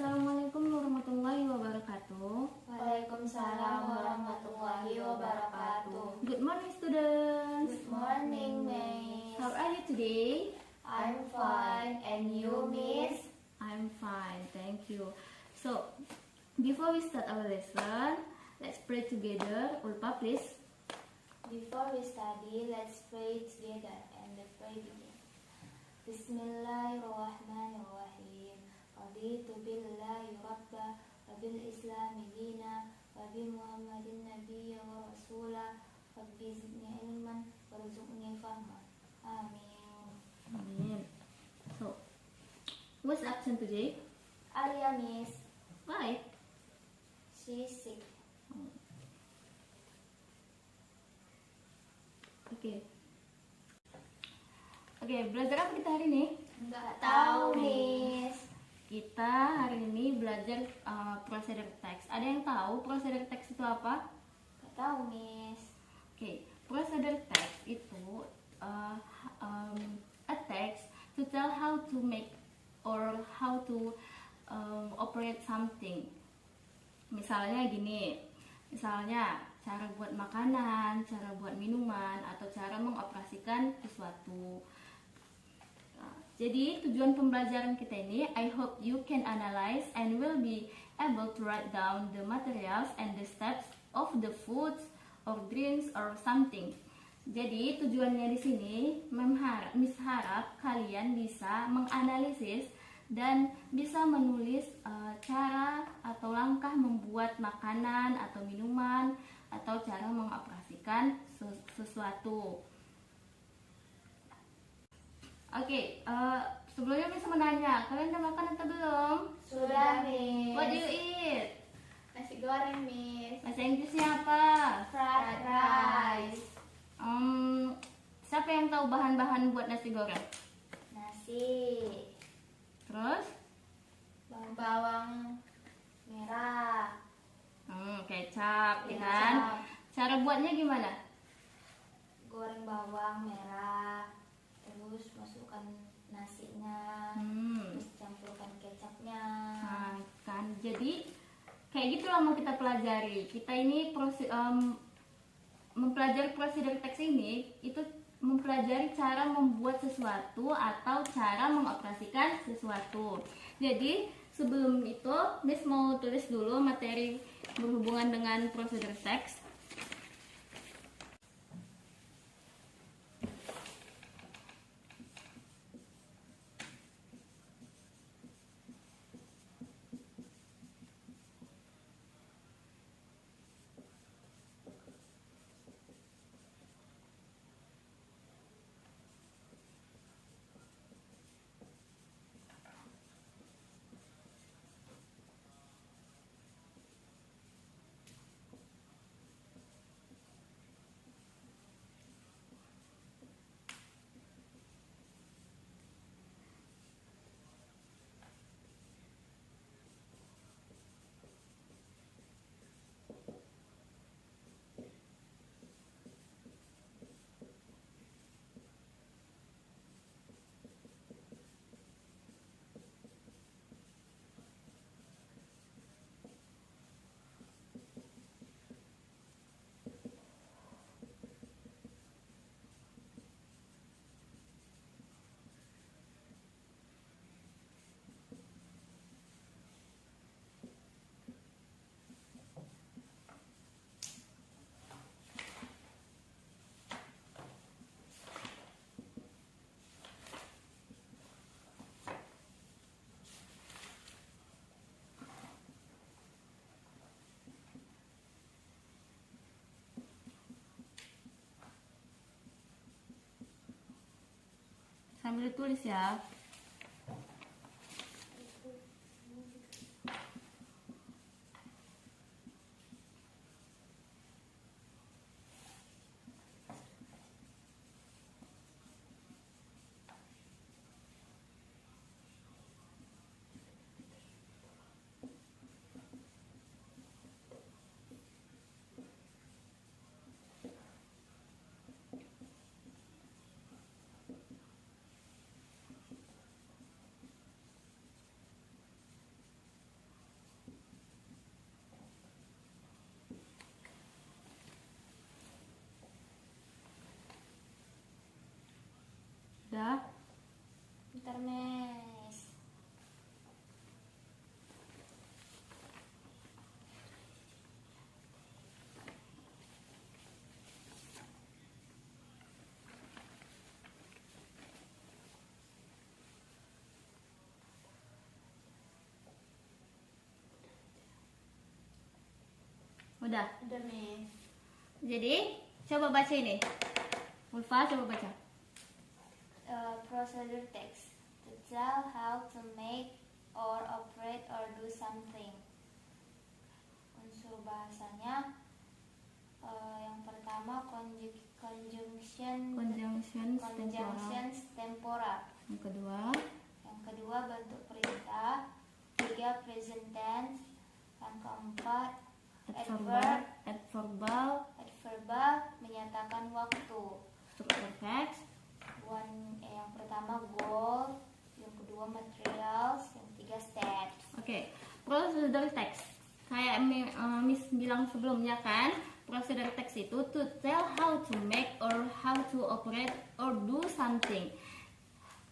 Assalamualaikum warahmatullahi wabarakatuh. Waalaikumsalam warahmatullahi wabarakatuh. Good morning, students. Good morning, Miss. How are you today? I'm fine. And you, Miss? I'm fine, thank you. So, before we start our lesson, let's pray together. Ulpa, please. Before we study, let's pray together. And the prayer begins. Bismillahirrahmanirrahim. Raditu billahi rabba wa bil islami dina wa bi muhammadin nabiyya wa rasula rabbi zidni ilman warzuqni fahma. Amin. Amen. So, what's absent today? Alia, Miss. Why? She's sick. Oke, belajar apa kita hari ini? Enggak tahu, Miss. Kita hari ini belajar procedure text. Ada yang tahu procedure text itu apa? Enggak tahu, Miss. Oke, procedure text itu a text to tell how to make or how to operate something. Misalnya gini, misalnya cara buat makanan, cara buat minuman, atau cara mengoperasikan sesuatu. Jadi tujuan pembelajaran kita ini, I hope you can analyze and will be able to write down the materials and the steps of the foods or drinks or something. Jadi tujuannya di sini, Miss harap kalian bisa menganalisis dan bisa menulis cara atau langkah membuat makanan atau minuman atau cara mengoperasikan sesuatu. Oke, sebelumnya Miss menanya, kalian udah makan atau belum? Sudah, Miss. What do you eat? Nasi goreng, Miss. Bahasa Inggrisnya apa? Fried rice. Siapa yang tahu bahan-bahan buat nasi goreng? Nasi. Terus? Bawang merah. Kecap, ya Kecap. kan? Cara buatnya gimana? Goreng bawang merah. Terus masukkan nasinya. Terus campurkan kecapnya. Nah, kan jadi kayak gitulah mau kita pelajari. Kita ini mempelajari procedure text ini itu mempelajari cara membuat sesuatu atau cara mengoperasikan sesuatu. Jadi sebelum itu Miss mau tulis dulu materi berhubungan dengan procedure text. Sambil tulis ya. Miss. Udah. Udah, Miss. Jadi coba baca ini. Ulfa coba baca. Procedure text. To tell how to make or operate or do something. Unsur bahasanya yang pertama conjunctions temporal. Yang kedua bentuk perintah. Tiga present tense. Yang keempat adverbal menyatakan waktu. Struktur teks. Yang pertama goal, yang kedua materials, yang ketiga steps. Oke, prosedur teks. Kayak Miss bilang sebelumnya kan, prosedur teks itu to tell how to make or how to operate or do something.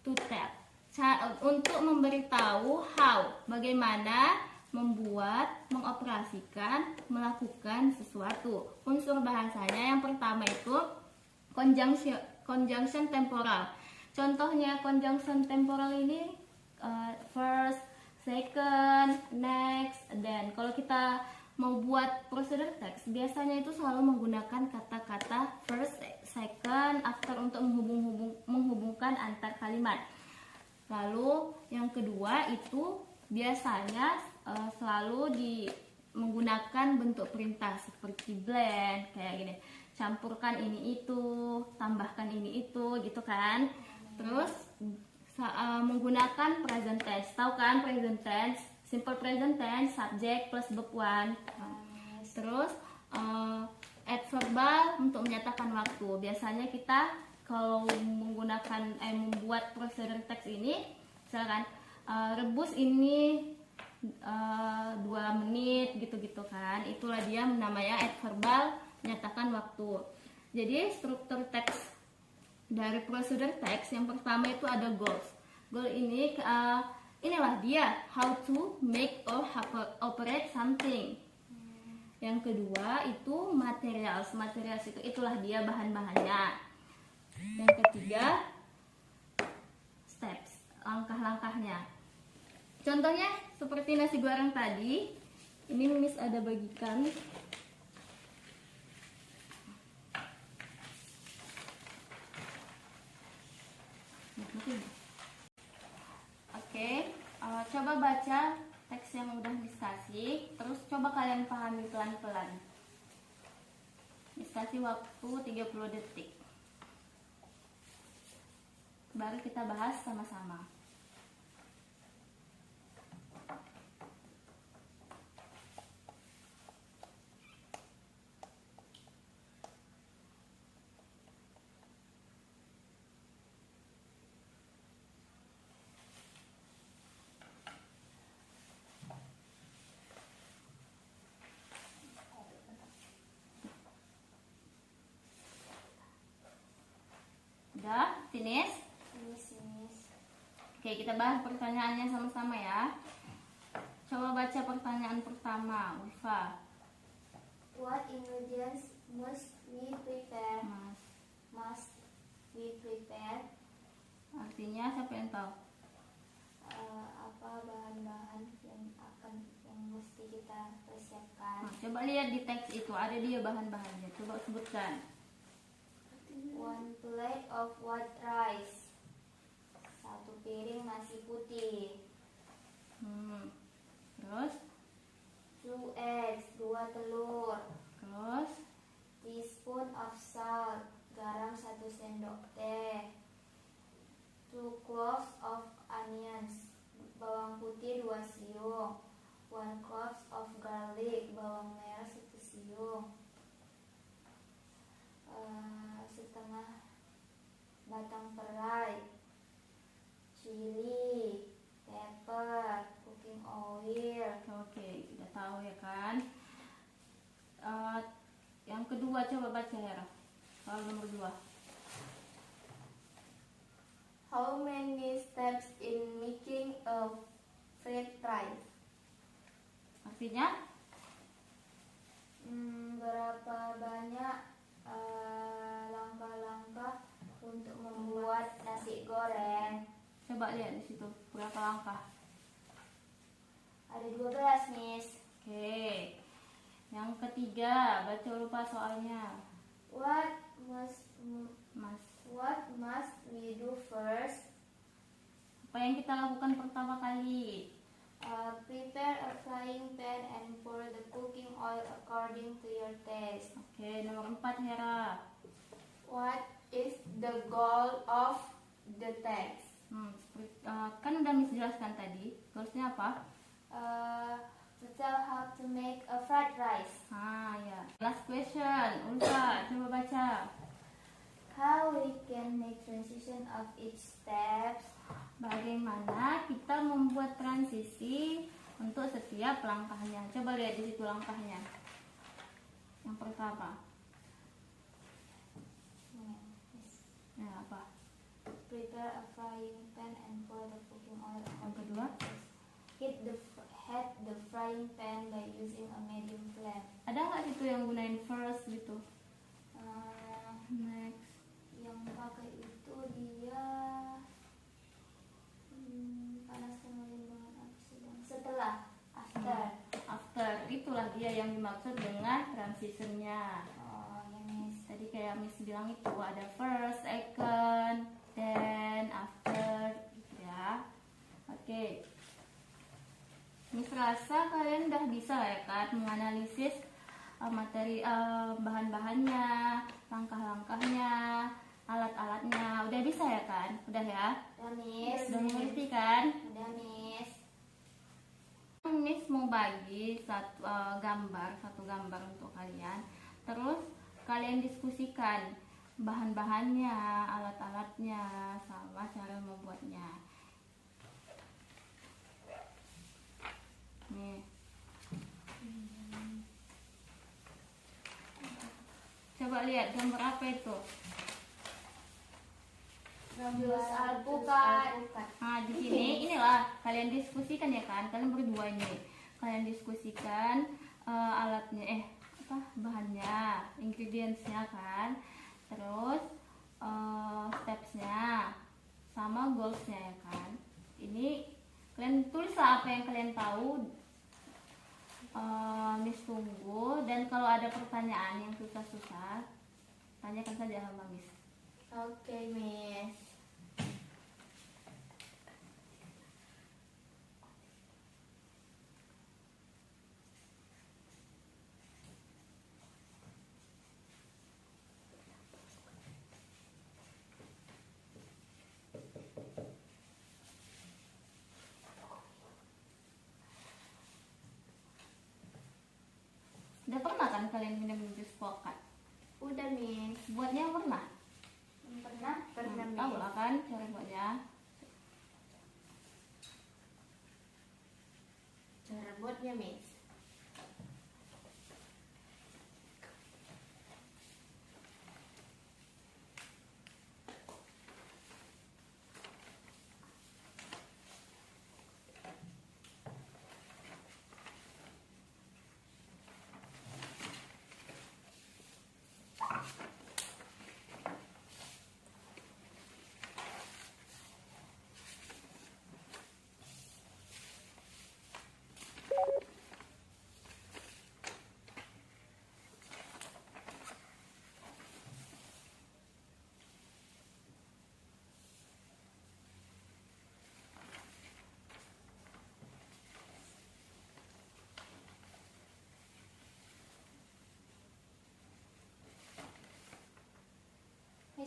To tell. Untuk memberitahu how, bagaimana membuat, mengoperasikan, melakukan sesuatu. Unsur bahasanya yang pertama itu conjunction temporal. Contohnya conjunction temporal ini first, second, next, then. Kalau kita mau buat prosedur teks, biasanya itu selalu menggunakan kata-kata first, second, after untuk menghubungkan antar kalimat. Lalu yang kedua itu biasanya selalu menggunakan bentuk perintah seperti blend, kayak gini, campurkan ini itu, tambahkan ini itu, gitu kan. Terus menggunakan present tense, tahu kan present tense, simple present tense, subject plus verb one. Terus adverbal untuk menyatakan waktu. Biasanya kita kalau menggunakan membuat prosedur teks ini, misalkan rebus ini 2 menit gitu-gitu kan, itulah dia namanya adverbal, menyatakan waktu. Jadi struktur teks dari prosedur teks yang pertama itu ada goals. Goal ini inilah dia how to make or operate something. Yang kedua itu materials itu itulah dia bahan-bahannya. Yang ketiga steps, langkah-langkahnya. Contohnya seperti nasi goreng tadi, ini Miss ada bagikan. Oke, coba baca teks yang udah Miss kasih, terus coba kalian pahami pelan-pelan. Miss kasih waktu 30 detik. Baru kita bahas sama-sama. Udah, finish? Finish. Oke, kita bahas pertanyaannya sama-sama ya. Coba baca pertanyaan pertama, Ulfa. What ingredients must we prepare? Must we prepare? Artinya siapa yang tahu? Apa bahan-bahan yang mesti kita persiapkan? Coba lihat di teks itu, ada dia bahan-bahannya. Coba sebutkan. 1 plate of white rice. 1 piring nasi putih. Terus? 2 eggs, 2 telur. Terus? Teaspoon of salt, garam 1 sendok teh. 2 cloves of onions, bawang putih 2 siung. 1 cloves of garlic, bawang merah 1 siung. Setengah batang perai, chili, pepper, cooking oil. Oke, udah tahu ya kan? Yang kedua coba baca ya, soal nomor 2. How many steps steps in making a fried rice? Artinya? Berapa banyak langkah-langkah untuk membuat nasi goreng? Coba lihat di situ, berapa langkah? Ada 12, Miss. Oke. Yang ketiga, baca lupa soalnya. What Mas, must we do first? apa yang kita lakukan pertama kali? Prepare a frying pan and pour the cooking oil according to your taste. Oke, nomor 4, Hera. What is the goal of the text? Kan udah Miss jelaskan tadi. Goalsnya apa? To tell how to make a fried rice. Ya. Last question, Ulfa, coba baca. How we can make transition of each steps. Bagaimana kita membuat transisi untuk setiap langkahnya? Coba lihat di situ langkahnya. Yang pertama. Ya, apa? Prepare a frying pan and pour the cooking oil. Yang kedua. Heat the frying pan by using a medium flame. Ada nggak situ yang gunain first gitu? Next. Yang pakai itu dia panaskan oleh bahan api sedang. Setelah, After, itulah dia yang dimaksud dengan transitionnya. Oh ya Miss. Tadi kayak Miss bilang itu ada first, second, then, after, gitu ya. Oke. Miss rasa kalian udah bisa ya kan menganalisis materi bahan-bahannya, langkah-langkahnya, alat-alatnya. Udah bisa ya kan? Udah ya? Udah Miss. Udah mengerti kan? Udah Miss. Miss mau bagi satu gambar untuk kalian. Terus kalian diskusikan bahan-bahannya, alat-alatnya, sama cara membuatnya. Nih. Coba lihat gambar apa itu? Jus alpukat. Nah, di sini inilah kalian diskusikan ya kan, kalian berdua ini. Kalian diskusikan alatnya bahannya, ingredientsnya kan. Terus stepsnya sama goalsnya ya kan. Ini kalian tulislah apa yang kalian tahu. Miss tunggu, dan kalau ada pertanyaan yang susah-susah tanyakan saja sama Miss. Oke Miss. Udah pernah kan kalian minum jus pokat? Udah Miss. Buatnya pernah? Pernah Miss. Tahu lah kan cara buatnya. Cara buatnya Miss.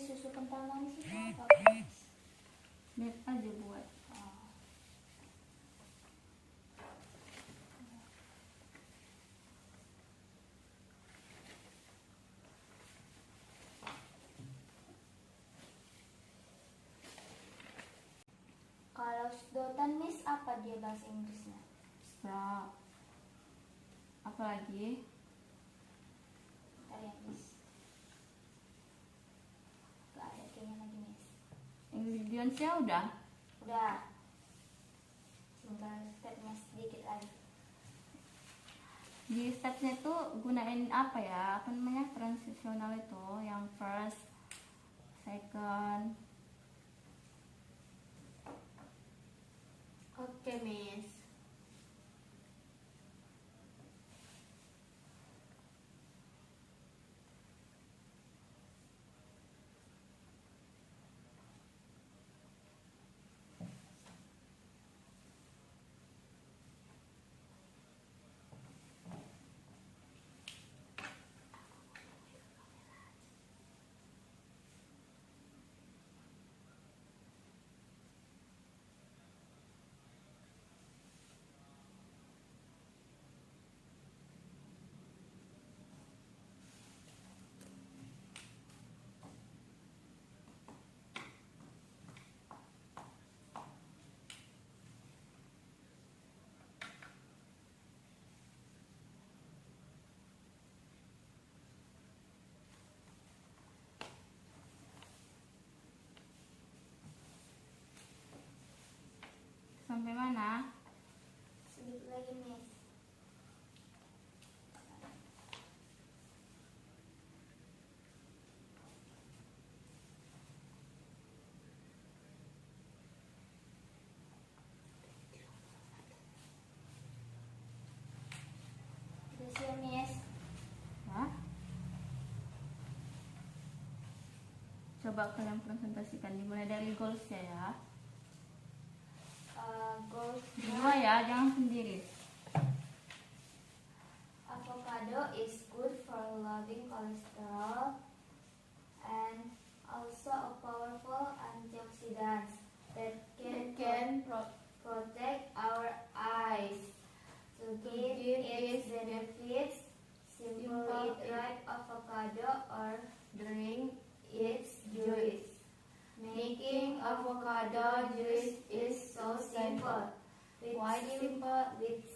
Susu kental manis itu apa? Lihat aja buat. Kalau sedotan Miss, apa dia bahasa Inggrisnya? Straw. Apalagi? Bentar ya Miss. Gak ada kayaknya lagi Miss. Ingredientsnya udah. Udah. Tinggal stepnya sedikit lagi. Di stepsnya itu gunain apa ya? Apa namanya, transisional itu, yang first, second. Oke, Miss. Sampai mana? Sedikit lagi, Miss. Udah siap, Miss. Ya. Coba kalian presentasikan, dimulai dari goals ya. Goals Dua ya, jangan sendiri. avocado is good for lowering cholesterol and also a powerful antioxidant that can protect our eyes. To gain its benefits, simply eat ripe avocado or drink its juice. Making avocado juice is so simple. With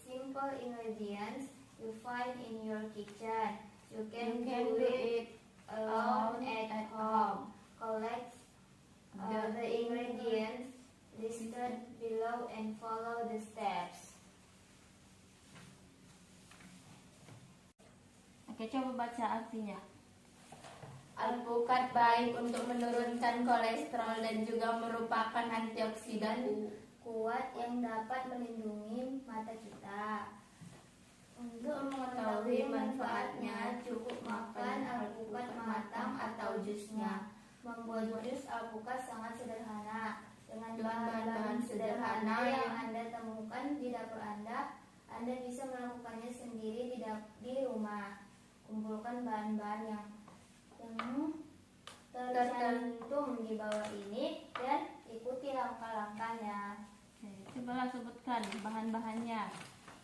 simple ingredients you find in your kitchen. You can do it alone at home. Collect the ingredients listed below and follow the steps. Oke, coba baca artinya. Alpukat baik untuk menurunkan kolesterol dan juga merupakan antioksidan Kuat yang dapat melindungi mata kita. Untuk mengetahui manfaatnya, cukup makan alpukat matang atau jusnya. Membuat jus alpukat sangat sederhana. Dengan bahan-bahan sederhana yang Anda temukan di dapur Anda bisa melakukannya sendiri di rumah. Kumpulkan bahan-bahan yang tercantum di bawah ini dan ikuti langkah-langkahnya. Oke, cobalah sebutkan bahan-bahannya.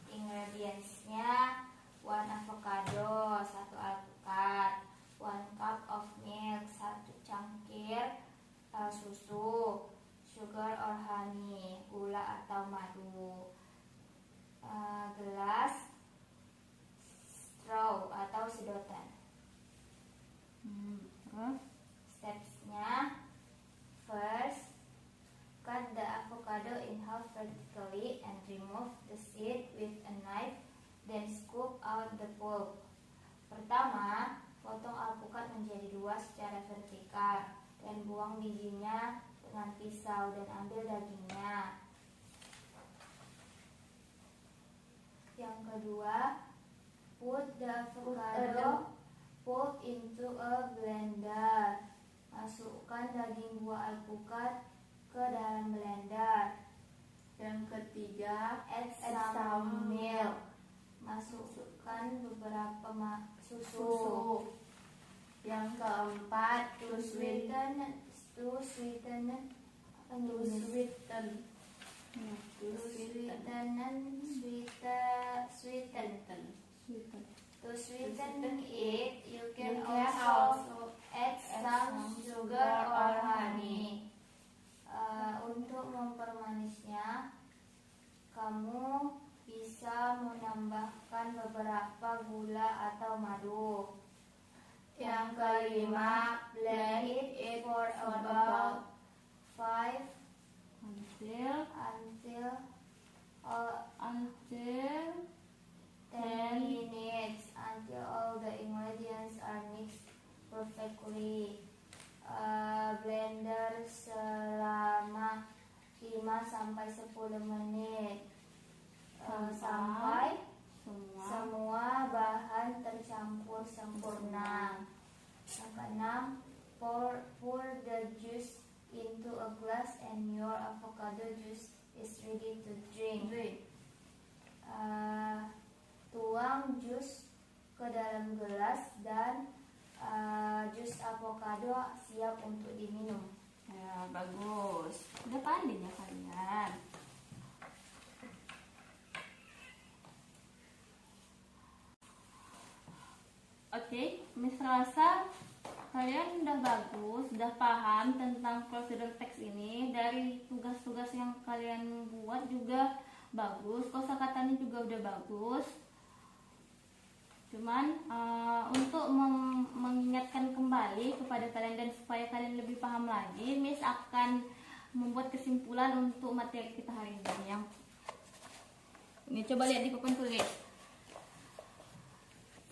Ingredientsnya 1 avocado, 1 alpukat, 1 cup of milk, 1 cangkir susu, sugar or honey, gula atau madu, gelas, straw atau sedotan. Terus Stepsnya, first, cut the avocado in half vertically and remove the seed with a knife, then scoop out the pulp. Pertama, potong alpukat menjadi 2 secara vertikal dan buang bijinya dengan pisau dan ambil dagingnya. Yang kedua, put the avocado pulp into a blender. Masukkan daging buah alpukat ke dalam blender. Yang ketiga, Add some milk. Masukkan beberapa susu. Yang keempat, to sweeten it, you can also add some sugar or honey. Untuk mempermanisnya, kamu bisa menambahkan beberapa gula atau madu. Yang kelima, blend it for about 5 until 10 minutes until all the ingredients are mixed perfectly. Blender selama 5-10 menit sampai semua bahan tercampur sempurna. Angka 6, pour the juice into a glass and your avocado juice is ready to drink. Tuang jus ke dalam gelas dan jus avocado siap untuk diminum. Ya, bagus. Udah pandai ya kalian. Oke, Miss rasa kalian udah bagus, udah paham tentang prosedur teks ini. Dari tugas-tugas yang kalian buat juga bagus, kosakatanya juga udah bagus. Cuman untuk mengingatkan kembali kepada kalian dan supaya kalian lebih paham lagi, Miss akan membuat kesimpulan untuk materi kita hari ini. Ini coba lihat di papan tulis.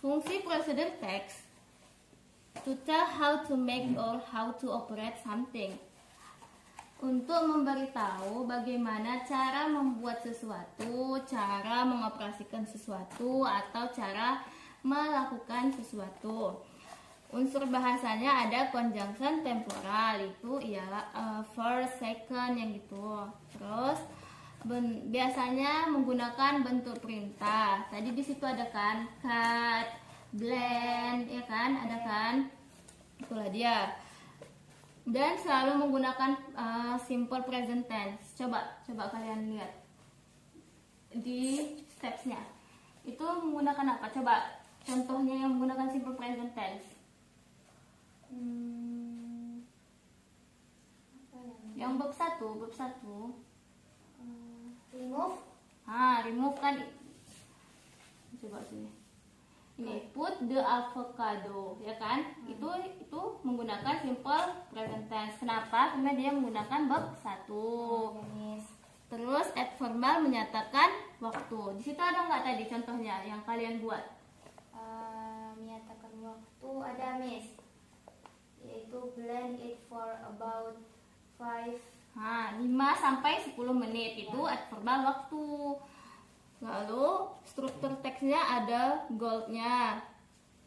Fungsi prosedur teks to tell how to make or how to operate something. Untuk memberitahu bagaimana cara membuat sesuatu, cara mengoperasikan sesuatu, atau cara melakukan sesuatu. Unsur bahasanya ada conjunction temporal, itu ialah first, second, yang gitu. Terus biasanya menggunakan bentuk perintah. Tadi di situ ada kan cut, blend, ya kan, ada kan? Itulah dia. Dan selalu menggunakan simple present tense. Coba kalian lihat di stepsnya. Itu menggunakan apa? Coba contohnya yang menggunakan simple present tense. Yang bab 1. Remove. Remove kan. Coba sini. Ini put the avocado, ya kan? Itu menggunakan simple present tense. Kenapa? Karena dia menggunakan bab 1. Terus add formal menyatakan waktu. Di situ ada nggak tadi contohnya yang kalian buat? Menyatakan waktu ada, Miss. Yaitu blend it for about 5-10 menit itu add formal waktu. Lalu struktur teksnya ada goalnya.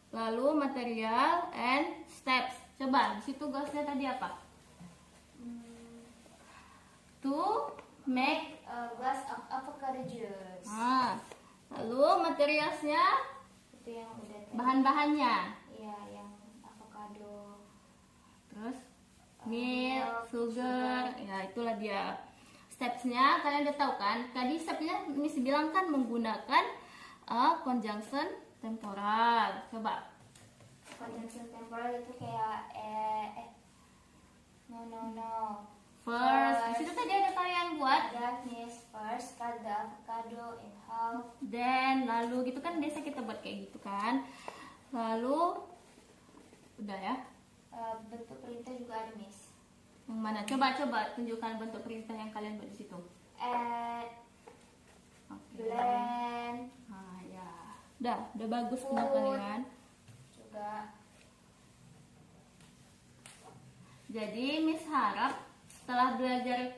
Lalu material and steps. Coba di situ goalsnya tadi apa? To make a glass of avocado juice. Lalu materialsnya Itu yang udah tadi. Bahan-bahannya. Iya, yang avocado. Terus milk, sugar, ya itulah dia. Stepsnya kalian udah tahu kan? Tadi stepnya Miss bilang kan menggunakan conjunction temporal. Coba. Conjunction temporal itu kayak no. First. Di situ tadi ada kalian buat. Ada, Miss. First, cut the avocado in half. Then, lalu gitu kan biasa kita buat kayak gitu kan. Lalu udah ya. Bentuk perintah juga ada, Miss. Yang mana? Coba tunjukkan bentuk perintah yang kalian buat di situ. Add, Oke. blend, Ya. Udah bagus Put. kalian. juga. Jadi Miss harap setelah belajar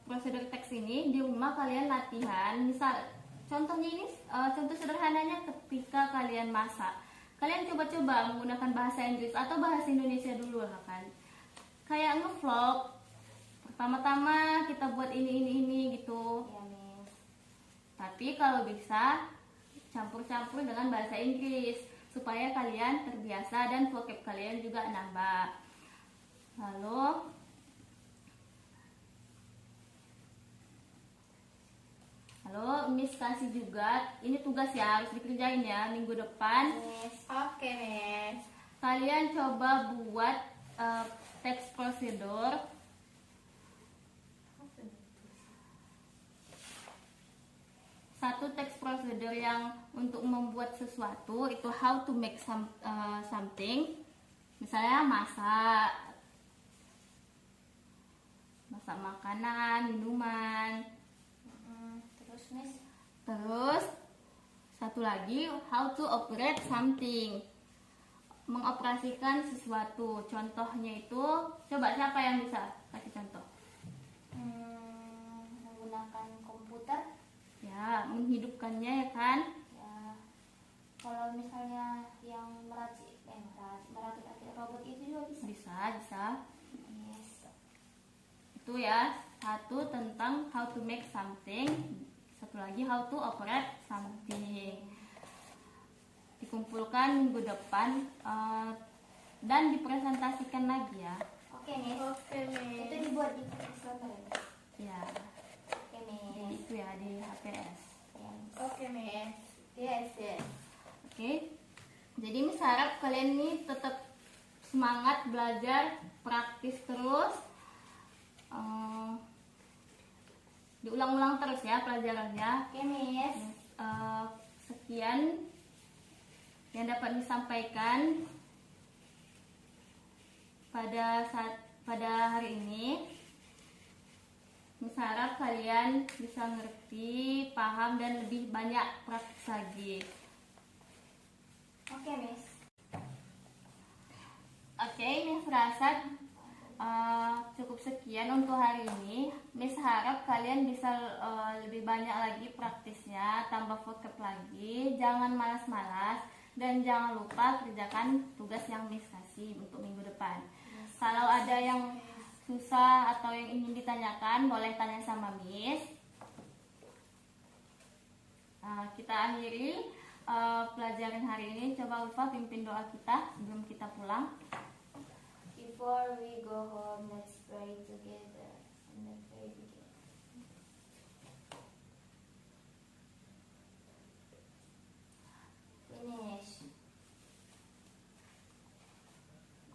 prosedur teks ini di rumah kalian latihan. Misal contohnya ini contoh sederhananya ketika kalian masak. Kalian coba-coba menggunakan bahasa Inggris atau bahasa Indonesia dulu lah kan. Kayak ngevlog. Pertama-tama kita buat ini gitu. Ya, Miss. Tapi kalau bisa campur-campur dengan bahasa Inggris supaya kalian terbiasa dan vocab kalian juga nambah. Lalu Miss kasih juga, ini tugas ya harus dikerjain ya minggu depan. Miss. Oke, Miss. Kalian coba buat teks prosedur. Satu teks prosedur yang untuk membuat sesuatu itu how to make something. Misalnya masak makanan, minuman. Terus Miss, Terus satu lagi, how to operate something, mengoperasikan sesuatu. Contohnya itu, coba siapa yang bisa kasih contoh? menggunakan komputer. Ya, menghidupkannya ya kan. Ya, kalau misalnya yang meracik robot itu juga bisa. Bisa. Yes. Itu ya, satu tentang how to make something, satu lagi how to operate something. Dikumpulkan minggu depan dan dipresentasikan lagi ya. Oke Miss. Oke, Itu Miss. dibuat di Slender ya. Ya, Oke jadi Miss. itu ya di HPS. Ya, Miss. Oke, Miss. Yes. Oke. Jadi Miss harap kalian ini tetap semangat belajar, praktis terus. Diulang-ulang terus ya pelajarannya. Oke Miss. Sekian yang dapat disampaikan pada hari ini. Miss harap kalian bisa ngerti, paham, dan lebih banyak praktis lagi. Oke Miss. Oke, Miss rasa cukup sekian untuk hari ini. Miss harap kalian bisa lebih banyak lagi praktisnya, tambah vocab lagi. Jangan malas-malas dan jangan lupa kerjakan tugas yang Miss kasih untuk minggu depan. Kalau ada yang susah atau yang ingin ditanyakan, boleh tanya sama Miss. Kita akhiri pelajaran hari ini. Coba Ulfa pimpin doa kita sebelum kita pulang. Before we go home, let's pray together. And then pray together. Finish.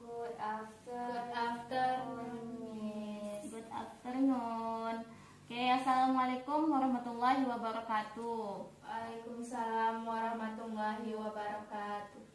Good afternoon, Miss. Good afternoon. Oke, assalamualaikum warahmatullahi wabarakatuh. Waalaikumsalam warahmatullahi wabarakatuh.